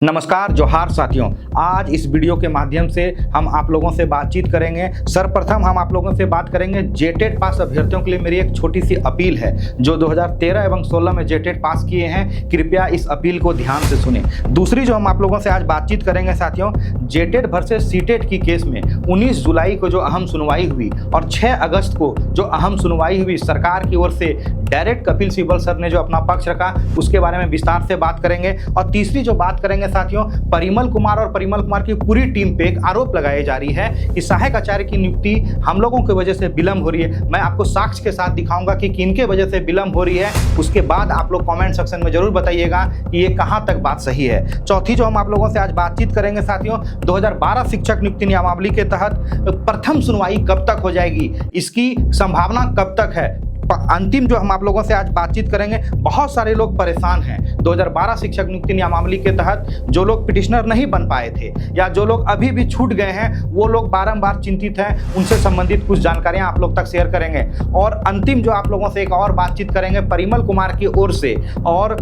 नमस्कार जोहार साथियों। आज इस वीडियो के माध्यम से हम आप लोगों से बातचीत करेंगे। सर्वप्रथम हम आप लोगों से बात करेंगे जेटेट पास अभ्यर्थियों के लिए मेरी एक छोटी सी अपील है। जो 2013 एवं 16 में जेटेट पास किए हैं, कृपया इस अपील को ध्यान से सुने। दूसरी जो हम आप लोगों से आज बातचीत करेंगे साथियों, जेटेट वर्सेस सीटेट की केस में 19 जुलाई को जो अहम सुनवाई हुई और 6 अगस्त को जो अहम सुनवाई हुई, सरकार की ओर से डायरेक्ट कपिल सिब्बल सर ने जो अपना पक्ष रखा, उसके बारे में विस्तार से बात करेंगे। और तीसरी जो बात करेंगे साथियों, परिमल कुमार और परिमल कुमार की पूरी टीम पे एक आरोप लगाए जा रही है कि सहायक आचार्य की नियुक्ति हम लोगों की वजह से विलंब हो रही है। मैं आपको साक्ष्य के साथ दिखाऊंगा कि किनके वजह से विलंब हो रही है। उसके बाद आप लोग कमेंट सेक्शन में जरूर बताइएगा कि ये कहां तक बात सही है। चौथी जो हम आप लोगों से आज बातचीत करेंगे साथियों, 2012 शिक्षक नियुक्ति नियमावली के तहत प्रथम सुनवाई कब तक हो जाएगी, इसकी संभावना कब तक है। अंतिम जो हम आप लोगों से आज बातचीत करेंगे, बहुत सारे लोग परेशान हैं 2012 शिक्षक नियुक्ति नियमावली के तहत। जो लोग पिटिशनर नहीं बन पाए थे या जो लोग अभी भी छूट गए हैं, वो लोग बारंबार चिंतित हैं। उनसे संबंधित कुछ जानकारियां आप लोग तक शेयर करेंगे। और अंतिम जो आप लोगों से एक और बातचीत करेंगे, परिमल कुमार की ओर से और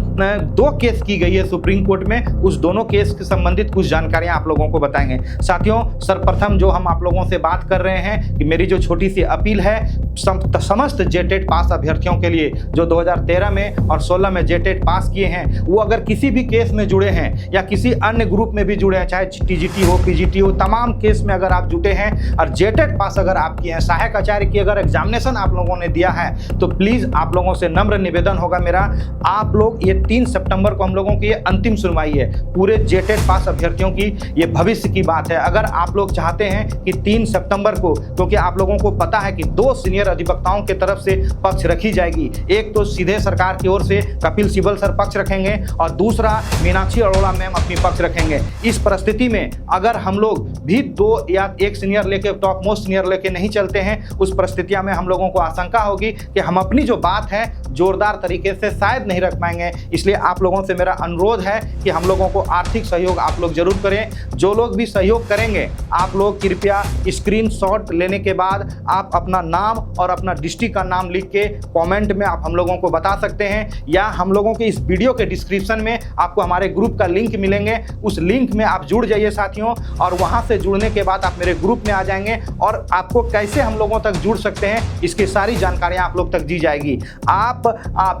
2 केस की गई है सुप्रीम कोर्ट में, उस दोनों केस से संबंधित कुछ जानकारियां आप लोगों को बताएंगे। साथियों, सर्वप्रथम जो हम आप लोगों से बात कर रहे हैं कि मेरी जो छोटी सी अपील है समस्त जेटेट पास अभ्यर्थियों के लिए जो 2013 में और 16 में जेटेट पास किए हैं, वो अगर किसी भी केस में जुड़े हैं या किसी अन्य ग्रुप में भी जुड़े हैं, चाहे टीजीटी हो, पीजीटी हो, तमाम केस में अगर आप जुटे हैं और जेटेट पास अगर आप किए हैं, सहायक आचार्य की अगर एग्जामिनेशन आप लोगों ने दिया है, तो प्लीज आप लोगों से नम्र निवेदन होगा मेरा, आप लोग ये 3 सितंबर को हम लोगों की ये अंतिम सुनवाई है पूरे जेटेट पास अभ्यर्थियों की। ये भविष्य की बात है। अगर आप लोग चाहते हैं कि 3 सितंबर को, क्योंकि आप लोगों को पता है कि 2 सीनियर अधिवक्ताओं की तरफ से पक्ष रखी जाएगी। एक तो सीधे सरकार की ओर से कपिल सिब्बल सर पक्ष रखेंगे और दूसरा मीनाक्षी अरोड़ा मैम अपनी पक्ष रखेंगे। इस परिस्थिति में अगर हम लोग भी 2 या 1 सीनियर लेके, टॉप मोस्ट सीनियर लेके नहीं चलते हैं, उस परिस्थितियों में हम लोगों को आशंका होगी कि हम अपनी जो बात है जोरदार तरीके से शायद नहीं रख पाएंगे। इसलिए आप लोगों से मेरा अनुरोध है कि हम लोगों को आर्थिक सहयोग आप लोग जरूर करें। जो लोग भी सहयोग करेंगे, आप लोग कृपया स्क्रीनशॉट लेने के बाद आप अपना नाम और अपना डिस्ट्रिक्ट का नाम लिख के कमेंट में आप हम लोगों को बता सकते हैं, या हम लोगों के इस वीडियो के डिस्क्रिप्शन में आपको हमारे ग्रुप का लिंक मिलेंगे। उस लिंक में आप जुड़ जाइए साथियों, और वहां से जुड़ने के बाद आप मेरे ग्रुप में आ जाएंगे और आपको कैसे हम लोगों तक जुड़ सकते हैं, इसकी सारी जानकारियां आप लोग तक दी जाएगी। आप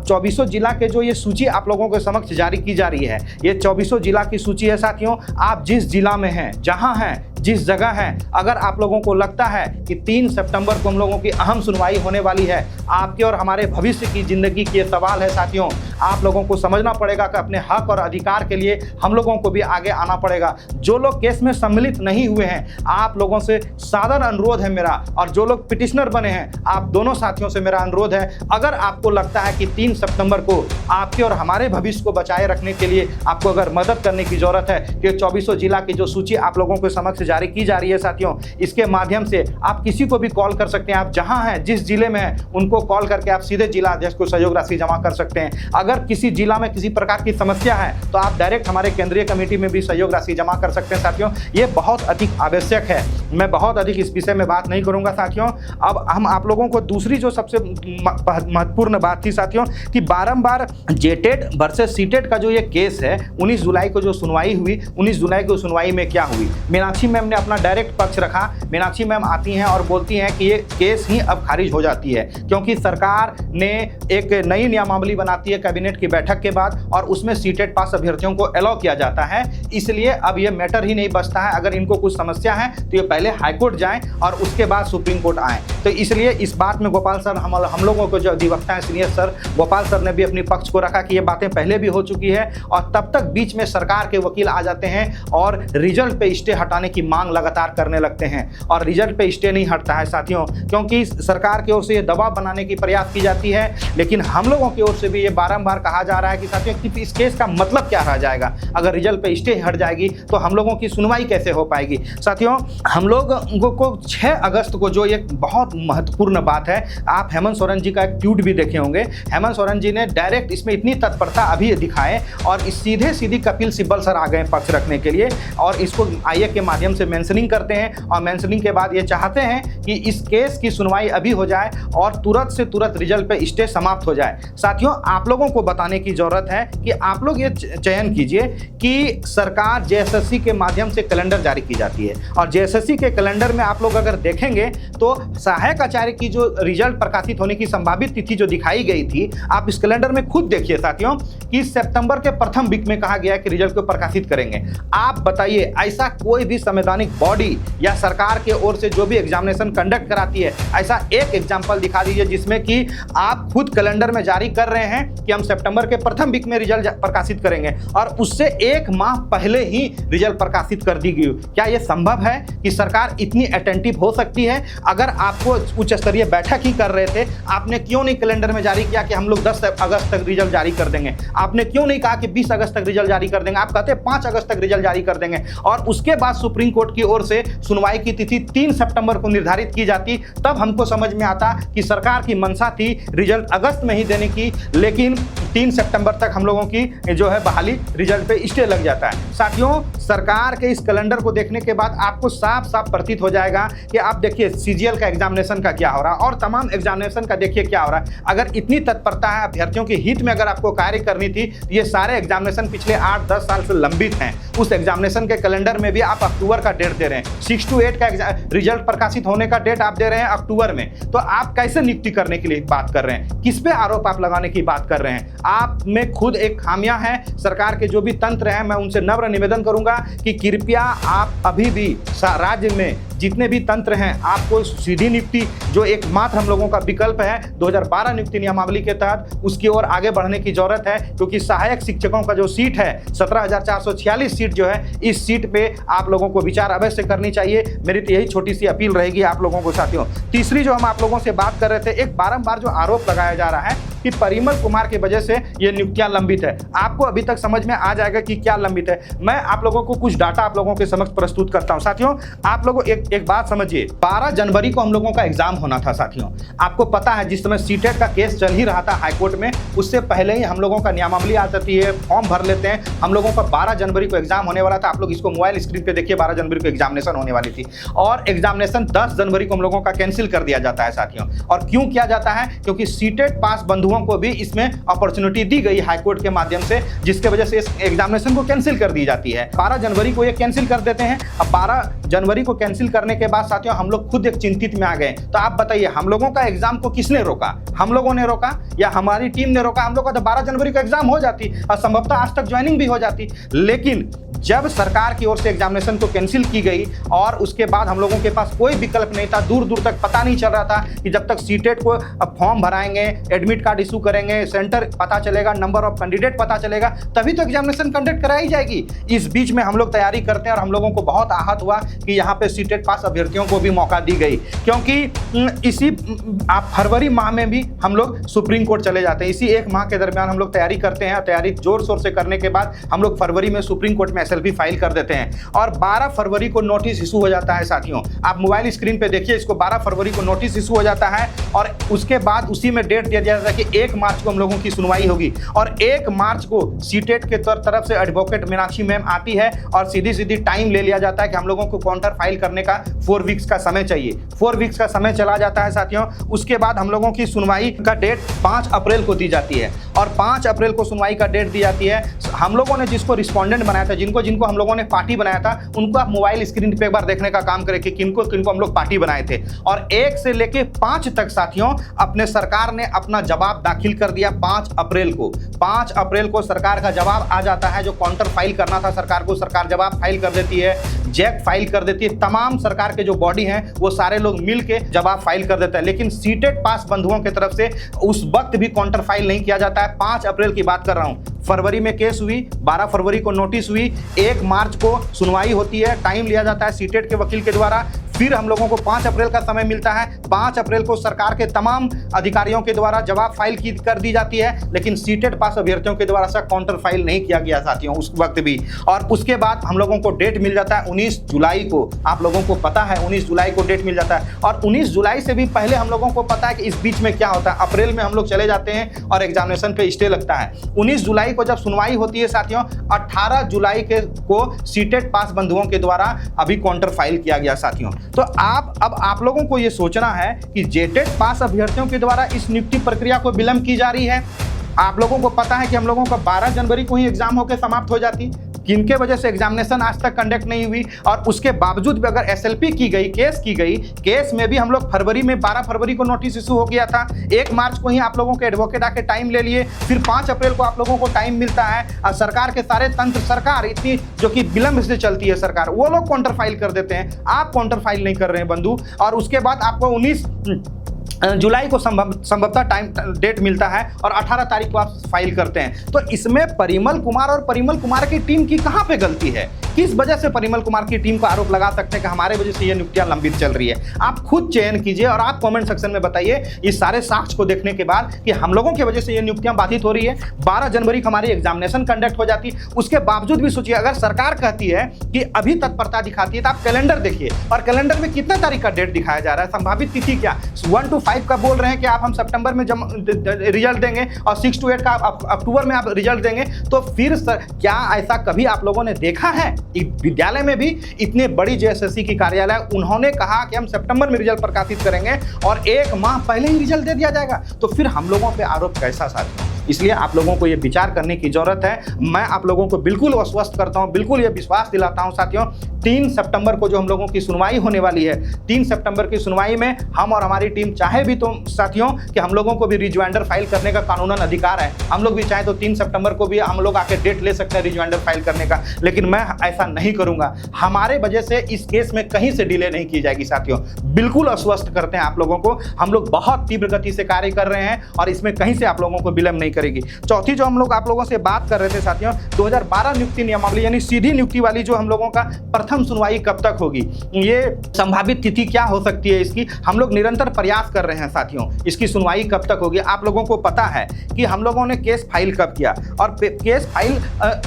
24 जिला के जो ये सूची आप लोगों के समक्ष जारी की जा रही है, ये 24 जिला की सूची है साथियों। आप जिस जिला में हैं, जहां हैं, जिस जगह है, अगर आप लोगों को लगता है कि 3 सितंबर को हम लोगों की अहम सुनवाई होने वाली है, आपके और हमारे भविष्य की जिंदगी की सवाल है साथियों, आप लोगों को समझना पड़ेगा कि अपने हक और अधिकार के लिए हम लोगों को भी आगे आना पड़ेगा। जो लोग केस में सम्मिलित नहीं हुए हैं, आप लोगों से सादर अनुरोध है मेरा, और जो लोग पिटिशनर बने हैं, आप दोनों साथियों से मेरा अनुरोध है, अगर आपको लगता है कि 3 सितंबर को आपके और हमारे भविष्य को बचाए रखने के लिए आपको अगर मदद करने की जरूरत है, कि 24 जिला की जो सूची आप लोगों के समक्ष जारी की जा रही है साथियों, इसके माध्यम से आप किसी को भी कॉल कर सकते हैं। आप जहां हैं, जिस जिले में हैं, उनको कॉल करके आप सीधे जिला अध्यक्ष को सहयोग राशि जमा कर सकते हैं। अगर किसी जिला में किसी प्रकार की समस्या है, तो आप डायरेक्ट हमारे केंद्रीय कमेटी में भी सहयोग राशि जमा कर सकते हैं साथियों। ये बहुत अधिक आवश्यक है। मैं बहुत अधिक इस विषय में बात नहीं करूंगा साथियों। अब हम आप लोगों को दूसरी जो सबसे महत्वपूर्ण बात थी साथियों, कि बारंबार जेटेट वर्सेस सीटेट का जो ये केस है, 19 जुलाई को जो सुनवाई हुई, 19 जुलाई को सुनवाई में क्या हुई, मीनाक्षी मैम ने अपना डायरेक्ट पक्ष रखा। मीनाक्षी मैम आती हैं और बोलती हैं कि ये केस ही अब खारिज हो जाती है, क्योंकि सरकार ने एक नई नियमावली बनाती है कैबिनेट की बैठक के बाद, और उसमें सीटेट पास अभ्यर्थियों को अलाउ किया जाता है। इसलिए अब ये मैटर ही नहीं बचता है। अगर इनको कुछ समस्या है तो ये पहले हाईकोर्ट जाएं और उसके बाद सुप्रीम कोर्ट आएँ। तो इसलिए इस बात में गोपाल सर, हम लोगों को जो अधिवक्ता है सीनियर सर गोपाल सर ने भी अपनी पक्ष को रखा कि ये बातें पहले भी हो चुकी है, और तब तक बीच में सरकार के वकील आ जाते हैं और रिजल्ट पे स्टे हटाने की मांग लगातार करने लगते हैं। और रिजल्ट पे स्टे नहीं हटता है साथियों, क्योंकि सरकार की ओर से ये दबाव बनाने की प्रयास की जाती है। लेकिन हम लोगों की ओर से भी ये बारंबार कहा जा रहा है कि साथियों, कि इस केस का मतलब क्या रह जाएगा। अगर रिजल्ट पे स्टे हट जाएगी तो हम लोगों की सुनवाई कैसे हो पाएगी। साथियों, हम लोगों को 6 अगस्त को जो एक बहुत महत्वपूर्ण बात है, आप हेमंत सोरेन जी का एक ट्वीट भी देखे होंगे। हेमंत सोरेन जी ने डायरेक्ट इसमें इतनी तत्परता अभी दिखाए और सीधे सीधी कपिल सिब्बल सर आ गए पक्ष रखने के लिए, और इसको आईए के माध्यम से मेंशनिंग करते हैं और मेंशनिंग के बाद ये चाहते हैं कि इस केस की सुनवाई अभी हो जाए और तुरंत से तुरंत रिजल्ट पे स्टे समाप्त हो जाए। साथियों, आप लोगों को बताने की जरूरत है कि आप लोग ये चयन कीजिए कि सरकार जेएसएससी के माध्यम से कैलेंडर जारी की जाती है और जेएसएससी के कैलेंडर में आप लोग अगर देखेंगे तो सहायक आचार्य की जो रिजल्ट प्रकाशित होने की संभावित तिथि जो दिखाई गई थी, आप इस कैलेंडर में खुद देखिए साथियों कि सितंबर के प्रथम वीक में कहा गया है कि रिजल्ट को प्रकाशित करेंगे। आप बताइए, ऐसा कोई भी संवैधानिक बॉडी या सरकार के ओर से जो भी एग्जामिनेशन कंडक्ट कराती है, ऐसा एक एग्जाम्पल दिखा दीजिए जिसमें कि आप खुद कैलेंडर में जारी कर रहे हैं कि हम सितंबर के प्रथम वीक में रिजल्ट प्रकाशित करेंगे और उससे एक माह पहले ही रिजल्ट प्रकाशित कर दी गई। क्या यह संभव है कि सरकार इतनी अटेंटिव हो सकती है? अगर आपको उच्च स्तरीय बैठक ही कर रहे थे, आपने क्यों नहीं कैलेंडर में जारी किया कि हम लोग 10 अगस्त तक रिजल्ट जारी कर देंगे? आपने क्यों नहीं कहा कि 20 अगस्त तक रिजल्ट जारी कर देंगे? आप कहते 5 अगस्त तक रिजल्ट जारी कर देंगे और उसके बाद सुप्रीम कोर्ट की ओर से सुनवाई की तिथि 3 सितंबर को निर्धारित की जाती, तब हमको समझ में आता कि सरकार की मंशा थी रिजल्ट अगस्त में ही देने की, लेकिन 3 सितंबर तक हम लोगों की जो है बहाली रिजल्ट पे स्टे लग जाता है। साथियों, सरकार के इस कैलेंडर को देखने के बाद आपको साफ साफ प्रतीत हो जाएगा कि आप देखिए सीजीएल का एग्जामिनेशन का क्या हो रहा है और तमाम एग्जामिनेशन का देखिए क्या हो रहा है। अगर इतनी तत्परता है अभ्यर्थियों के हित में, अगर आपको कार्य करनी थी, ये सारे एग्जामिनेशन पिछले 8-10 साल से लंबित हैं। उस एग्जामिनेशन के कैलेंडर में भी आप अक्टूबर का डेट दे रहे हैं, 6 to 8 का रिजल्ट प्रकाशित होने का डेट आप दे रहे हैं अक्टूबर में। तो आप कैसे नियुक्ति करने के लिए बात कर रहे हैं? किस पे आरोप आप लगाने की बात कर रहे हैं? आप में खुद एक खामियां हैं। सरकार के जो भी तंत्र हैं, मैं उनसे नम्र निवेदन करूंगा कि कृपया आप अभी भी राज्य में जितने भी तंत्र हैं, आपको सीधी नियुक्ति जो एकमात्र हम लोगों का विकल्प है 2012 नियुक्ति नियमावली के तहत, उसकी ओर आगे बढ़ने की जरूरत है। क्योंकि सहायक शिक्षकों का जो सीट है 17,446 सीट जो है, इस सीट पे आप लोगों को विचार अवश्य करनी चाहिए। मेरी तो यही छोटी सी अपील रहेगी आप लोगों को। साथियों, तीसरी जो हम आप लोगों से बात कर रहे थे, एक बारंबार जो आरोप लगाया जा रहा है कि परिमल कुमार की वजह से ये नियुक्तियां लंबित है। आपको अभी तक समझ में आ जाएगा कि क्या लंबित है। मैं आप लोगों को कुछ डाटा आप लोगों के समक्ष प्रस्तुत करता हूं। साथियों, आप लोगों एक बात समझिए, 12 जनवरी को हम लोगों का एग्जाम होना था। साथियों, आपको पता है जिस समय सीटेट का केस चल ही रहा था हाईकोर्ट में, उससे पहले ही हम लोगों का नियमावली आ जाती है, फॉर्म भर लेते हैं। हम लोगों का 12 जनवरी को एग्जाम होने वाला था। आप लोग इसको मोबाइल स्क्रीन पे देखिए, 12 जनवरी को एग्जामिनेशन होने वाली थी और एग्जामिनेशन 10 जनवरी को हम लोगों का कैंसिल कर दिया जाता है। साथियों, और क्यों किया जाता है? क्योंकि सीटेट पास बंधुओं को भी इसमें अपॉर्चुनिटी दी गई हाईकोर्ट के माध्यम से, जिसके वजह से इस एग्जामिनेशन को कैंसिल कर दी जाती है। 12 जनवरी को ये कैंसिल कर देते हैं। अब 12 जनवरी को कैंसिल करने के बाद साथियों हम लोग खुद एक चिंतित में आ गए। तो आप बताइए, हम लोगों का एग्जाम को किसने रोका? हम लोगों ने रोका या हमारी टीम ने रोका? हम लोग का तो 12 जनवरी को एग्जाम हो जाती और संभवतः आज तक ज्वाइनिंग भी हो जाती। लेकिन जब सरकार की ओर से एग्जामिनेशन को कैंसिल की गई और उसके बाद हम लोगों के पास कोई विकल्प नहीं था, दूर दूर तक पता नहीं चल रहा था कि जब तक सीटेट को फॉर्म भराएंगे, एडमिट कार्ड इशू करेंगे, सेंटर पता चलेगा, नंबर ऑफ कैंडिडेट पता चलेगा, तभी तो एग्जामिनेशन कंडक्ट कराई जाएगी। इस बीच में हम लोग तैयारी करते हैं और हम लोगों को बहुत आहत हुआ कि यहाँ पे सीटेट पास अभ्यर्थियों को भी मौका दी गई, क्योंकि इसी फरवरी माह में भी हम लोग सुप्रीम कोर्ट चले जाते हैं। इसी एक माह के दरमियान हम लोग तैयारी करते हैं। तैयारी जोर शोर से करने के बाद हम लोग फरवरी में सुप्रीम कोर्ट में एसएलपी फाइल कर देते हैं और 12 फरवरी को नोटिस इशू हो जाता है। साथियों, आप मोबाइल स्क्रीन पे देखिए, इसको 12 फरवरी को नोटिस इशू हो जाता है और उसके बाद उसी में डेट दिया जाता है कि 1 मार्च को हम लोगों की सुनवाई होगी और 1 मार्च को सीटेट के तरफ से एडवोकेट मीनाक्षी मैम आती है और सीधी सीधी टाइम ले लिया जाता है कि हम लोगों को काउंटर फाइल करने का 4 वीक्स का समय चाहिए। 4 वीक्स का समय चला जाता है साथियों। उसके बाद हम लोगों की सुनवाई का डेट 5 अप्रैल को दी जाती है और 5 अप्रैल को सुनवाई का डेट दी जाती है। हम लोगों ने जिसको रिस्पोंडेंट बनाया था, जिनको हम लोगों ने पार्टी बनाया था, उनको आप मोबाइल स्क्रीन पे एक बार देखने का काम करें कि किनको हम लोग पार्टी बनाए थे। और 1 से लेके 5 तक साथियों अपने सरकार ने अपना जवाब दाखिल कर दिया। 5 अप्रैल को सरकार का जवाब आ जाता है। जो काउंटर फाइल करना था सरकार को, सरकार जवाब फाइल कर देती है, जैक फाइल कर देती है। तमाम सरकार के जो बॉडी हैं वो सारे लोग मिल के जवाब फाइल कर देते हैं। लेकिन सीटेट पास बंधुओं की तरफ से उस वक्त भी काउंटर फाइल नहीं किया जाता है। 5 अप्रैल की बात कर रहा हूं। फरवरी में केस हुई, 12 फरवरी को नोटिस हुई, 1 मार्च को सुनवाई होती है, टाइम लिया जाता है सीटेट के वकील के द्वारा। फिर हम लोगों को 5 अप्रैल का समय मिलता है। 5 अप्रैल को सरकार के तमाम अधिकारियों के द्वारा जवाब फाइल कर दी जाती है, लेकिन सीटेट पास अभ्यर्थियों के द्वारा ऐसा काउंटर फाइल नहीं किया गया साथियों उस वक्त भी। और उसके बाद हम लोगों को डेट मिल जाता है 19 जुलाई को। आप लोगों को पता है 19 जुलाई को डेट मिल जाता है। और 19 जुलाई से भी पहले हम लोगों को पता है कि इस बीच में क्या होता है। अप्रैल में हम लोग चले जाते हैं और एग्जामिनेशन पे स्टे लगता है। 19 जुलाई को जब सुनवाई होती है साथियों, 18 जुलाई को सीटेट पास बंधुओं के द्वारा अभी काउंटर फाइल किया गया साथियों। तो अब आप लोगों को यह सोचना है कि जेटेट पास अभ्यर्थियों के द्वारा इस नियुक्ति प्रक्रिया को विलंब की जा रही है। आप लोगों को पता है कि हम लोगों का 12 जनवरी को ही एग्जाम होकर समाप्त हो जाती, किनके वजह से एग्जामिनेशन आज तक कंडक्ट नहीं हुई। और उसके बावजूद भी अगर एसएलपी की गई, केस में भी हम लोग फरवरी में 12 फरवरी को नोटिस इशू हो गया था। 1 मार्च को ही आप लोगों के एडवोकेट आके टाइम ले लिए, फिर 5 अप्रैल को आप लोगों को टाइम मिलता है। और सरकार के सारे तंत्र, सरकार इतनी जो कि विलंब से चलती है सरकार, वो लोग काउंटर फाइल कर देते हैं। आप काउंटर फाइल नहीं कर रहे हैं बंधु। और उसके बाद आपको 19 जुलाई को संभवतः टाइम डेट मिलता है और 18 तारीख को आप फाइल करते हैं। तो इसमें परिमल कुमार और परिमल कुमार की टीम की कहां पे गलती है? किस वजह से परिमल कुमार की टीम को आरोप लगा सकते हैं कि हमारे वजह से ये नियुक्तियां लंबित चल रही है? आप खुद चयन कीजिए और आप कमेंट सेक्शन में बताइए इस सारे साक्ष्य को देखने के बाद कि हम लोगों की वजह से ये नियुक्तियां बाधित हो रही है। 12 जनवरी को हमारी एग्जामिनेशन कंडक्ट हो जाती, उसके बावजूद भी सोचिए अगर सरकार कहती है कि अभी तत्परता दिखाती है, तो आप कैलेंडर देखिए और कैलेंडर में कितने तारीख का डेट दिखाया जा रहा है। संभावित तिथि क्या 1 to 5 का बोल रहे हैं कि आप हम सितंबर में रिजल्ट देंगे और 6 to 8 का अक्टूबर में आप रिजल्ट देंगे। तो फिर क्या ऐसा कभी आप लोगों ने देखा है? विद्यालय में भी इतने बड़ी जेएसएससी की कार्यालय, उन्होंने कहा कि हम सितंबर में रिजल्ट प्रकाशित करेंगे और 1 माह पहले ही रिजल्ट दे दिया जाएगा। तो फिर हम लोगों पे आरोप कैसा साथियों? इसलिए आप लोगों को ये विचार करने की जरूरत है। मैं आप लोगों को बिल्कुल आश्वस्त करता हूं, बिल्कुल ये विश्वास दिलाता हूं साथियों, 3 सितंबर को जो हम लोगों की सुनवाई होने वाली है, 3 सितंबर की सुनवाई में हम और हमारी टीम चाहे भी तो साथियों कि हम लोगों को भी रिज्वाइंडर फाइल करने का कानूनन अधिकार है। हम लोग भी चाहे तो 3 सितंबर को भी हम लोग आके डेट ले सकते हैं रिज्वाइंडर फाइल करने का, लेकिन मैं ऐसा नहीं करूंगा। हमारे वजह से इस केस में कहीं से डिले नहीं की जाएगी साथियों। बिल्कुल आश्वस्त करते हैं आप लोगों को, हम लोग बहुत तीव्र गति से कार्य कर रहे हैं और इसमें कहीं से आप लोगों को विलंब नहीं करेगी। चौथी जो हम लोग आप लोगों से बात कर रहे थे साथियों, 2012 नियुक्ति नियमावली यानी सीधी नियुक्ति वाली जो हम लोगों का प्रथम सुनवाई कब तक होगी, ये संभावित तिथि क्या हो सकती है इसकी, हम लोग निरंतर प्रयास कर रहे हैं साथियों। इसकी सुनवाई कब तक होगी? आप लोगों को पता है कि हम लोगों ने केस फाइल कब किया और केस फाइल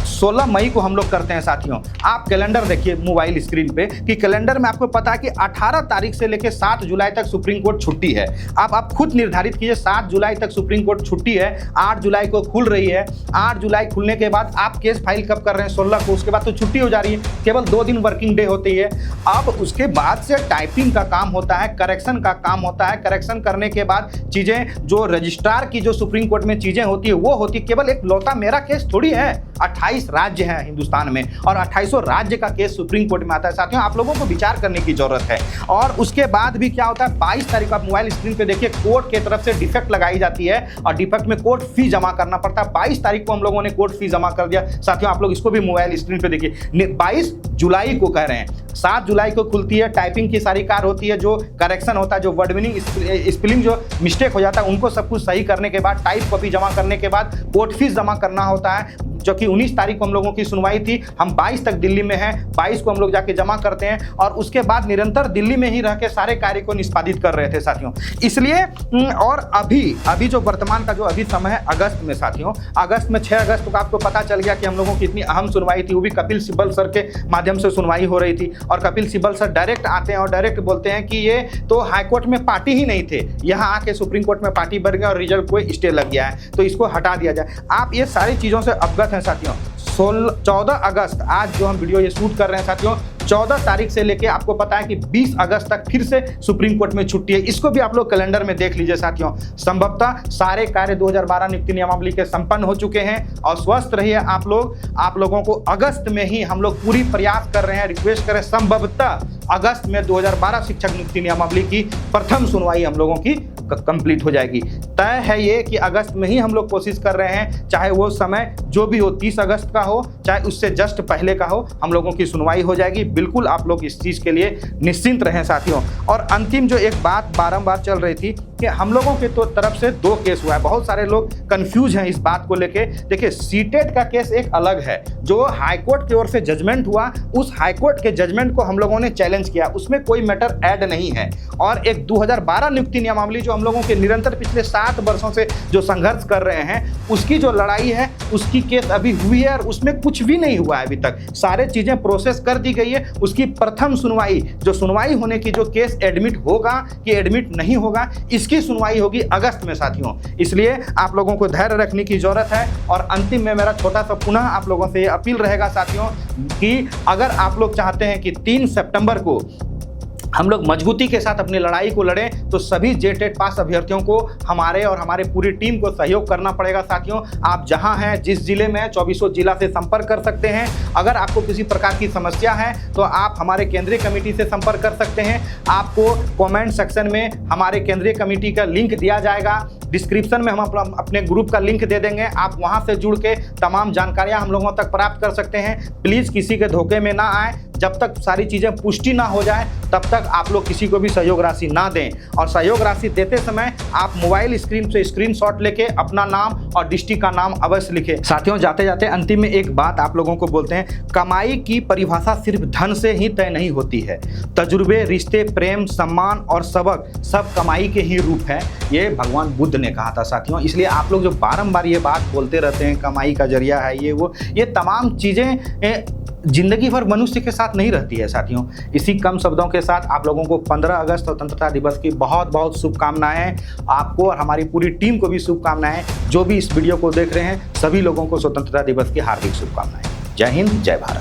16 मई को हम लोग करते हैं साथियों। आप कैलेंडर देखिए मोबाइल स्क्रीन पे कि कैलेंडर में आपको पता है कि 18 तारीख से लेकर 7 जुलाई तक सुप्रीम कोर्ट छुट्टी है। आप खुद निर्धारित कीजिए, 7 जुलाई तक सुप्रीम कोर्ट छुट्टी है, 8 जुलाई को खुल रही है। 8 जुलाई खुलने के बाद आप केस फाइल कब कर रहे हैं? 16 को। उसके बाद तो छुट्टी हो जा रही है, केवल 2 दिन वर्किंग डे होती है। अब उसके बाद से टाइपिंग का काम होता है, करेक्शन का काम होता है। करेक्शन करने के बाद चीजें जो रजिस्ट्रार की जो सुप्रीम कोर्ट में चीजें होती है वो होती है। केवल एक लौता मेरा केस थोड़ी है, 28 राज्य हैं हिंदुस्तान में और 2800 राज्य का केस सुप्रीम कोर्ट में आता है साथियों। आप लोगों को विचार करने की जरूरत है। और उसके बाद भी क्या होता है, 22 तारीख को आप मोबाइल स्क्रीन पे देखिए, कोर्ट की तरफ से डिफेक्ट लगाई जाती है और डिफेक्ट में कोर्ट फी जमा करना पड़ता है। 22 तारीख को हम लोगों ने कोर्ट फी जमा कर दिया साथियों। आप लोग इसको भी मोबाइल स्क्रीन पे देखिए, 22 जुलाई को कह रहे हैं, 7 जुलाई को खुलती है। टाइपिंग की सारी कार होती है, जो करेक्शन होता है, जो वर्ड मीनिंग स्पेलिंग जो मिस्टेक हो जाता है उनको सब कुछ सही करने के बाद, टाइप कॉपी जमा करने के बाद कोर्ट फीस जमा करना होता है, जो कि 19 तारीख को हम लोगों की सुनवाई थी। हम 22 तक दिल्ली में हैं, 22 को हम लोग जाके जमा करते हैं और उसके बाद निरंतर दिल्ली में ही रह के सारे कार्य को निष्पादित कर रहे थे साथियों। इसलिए और अभी जो वर्तमान का जो अभी समय है अगस्त में साथियों, अगस्त में 6 अगस्त को आपको पता चल गया कि हम लोगों की इतनी अहम सुनवाई थी, वो भी कपिल सिब्बल सर के माध्यम से सुनवाई हो रही थी। और कपिल सिब्बल सर डायरेक्ट आते हैं और डायरेक्ट बोलते हैं कि ये तो हाईकोर्ट में पार्टी ही नहीं थे, यहाँ आके सुप्रीम कोर्ट में पार्टी बन गए और रिजल्ट को स्टे लग गया है, तो इसको हटा दिया जाए। आप ये सारी चीज़ों से अवगत हैं साथियों। 14 अगस्त आज जो हम वीडियो ये शूट कर रहे हैं साथियों, 14 तारीख से लेके आपको पता है कि 20 अगस्त तक फिर से सुप्रीम कोर्ट में छुट्टी है। इसको भी आप लोग कैलेंडर में देख लीजिए साथियों। संभवतः सारे कार्य 2012 नियुक्ति नियमावली के संपन्न हो चुके हैं और स्वस्थ रहिए आप लोग। आप लोगों को अगस्त में ही हम लोग पूरी प्रयास कर रहे हैं, रिक्वेस्ट करें, संभवतः अगस्त में 2012 शिक्षक नियुक्ति नियमावली की प्रथम सुनवाई हम लोगों की कंप्लीट हो जाएगी। तय है ये कि अगस्त में ही हम लोग कोशिश कर रहे हैं, चाहे वो समय जो भी हो, 30 अगस्त का हो चाहे उससे जस्ट पहले का हो, हम लोगों की सुनवाई हो जाएगी। बिल्कुल आप लोग इस चीज़ के लिए निश्चिंत रहें साथियों। और अंतिम जो एक बात बारंबार चल रही थी कि हम लोगों के तो तरफ से 2 केस हुआ है, बहुत सारे लोग कंफ्यूज हैं इस बात को लेके। देखिए सीटेट का केस एक अलग है, जो हाईकोर्ट की ओर से जजमेंट हुआ, उस हाईकोर्ट के जजमेंट को हम लोगों ने चैलेंज किया, उसमें कोई मैटर ऐड नहीं है। और एक 2012 नियुक्ति नियमावली जो हम लोगों के निरंतर पिछले 7 वर्षों से जो संघर्ष कर रहे हैं, उसकी जो लड़ाई है उसकी केस अभी हुई है और उसमें कुछ भी नहीं हुआ है अभी तक। सारे चीजें प्रोसेस कर दी गई है। उसकी प्रथम सुनवाई, जो सुनवाई होने की, जो केस एडमिट होगा कि एडमिट नहीं होगा, इसकी सुनवाई होगी अगस्त में साथियों। इसलिए आप लोगों को धैर्य रखने की जरूरत है। और अंतिम में मेरा छोटा सा पुनः आप लोगों से अपील रहेगा साथियों कि अगर आप लोग चाहते हैं कि 3 सितंबर को हम लोग मजबूती के साथ अपनी लड़ाई को लड़ें, तो सभी जेटेट पास अभ्यर्थियों को हमारे और हमारे पूरी टीम को सहयोग करना पड़ेगा साथियों। आप जहां हैं, जिस जिले में हैं, 24 जिला से संपर्क कर सकते हैं। अगर आपको किसी प्रकार की समस्या है तो आप हमारे केंद्रीय कमेटी से संपर्क कर सकते हैं। आपको कमेंट सेक्शन में हमारे केंद्रीय कमेटी का लिंक दिया जाएगा, डिस्क्रिप्शन में हम अपने ग्रुप का लिंक दे देंगे। आप वहां से जुड़ के तमाम जानकारियां हम लोगों तक प्राप्त कर सकते हैं। प्लीज़ किसी के धोखे में ना आए। जब तक सारी चीज़ें पुष्टि ना हो जाए तब तक आप लोग किसी को भी सहयोग राशि ना दें। और सहयोग राशि देते समय आप मोबाइल स्क्रीन से स्क्रीनशॉट लेके अपना नाम और डिस्ट्रिक्ट का नाम अवश्य लिखें। साथियों जाते जाते अंतिम में एक बात आप लोगों को बोलते हैं, कमाई की परिभाषा सिर्फ धन से ही तय नहीं होती है। तजुर्बे, रिश्ते, प्रेम, सम्मान और सबक सब कमाई के ही रूप है, ये भगवान बुद्ध ने कहा था साथियों। इसलिए आप लोग जो बारंबार ये बात बोलते रहते हैं कमाई का जरिया है ये वो, ये तमाम चीज़ें जिंदगी भर मनुष्य के साथ नहीं रहती है साथियों। इसी कम शब्दों के साथ आप लोगों को 15 अगस्त स्वतंत्रता दिवस की बहुत बहुत शुभकामनाएं। आपको और हमारी पूरी टीम को भी शुभकामनाएं। जो भी इस वीडियो को देख रहे हैं सभी लोगों को स्वतंत्रता दिवस की हार्दिक शुभकामनाएं। जय हिंद, जय भारत।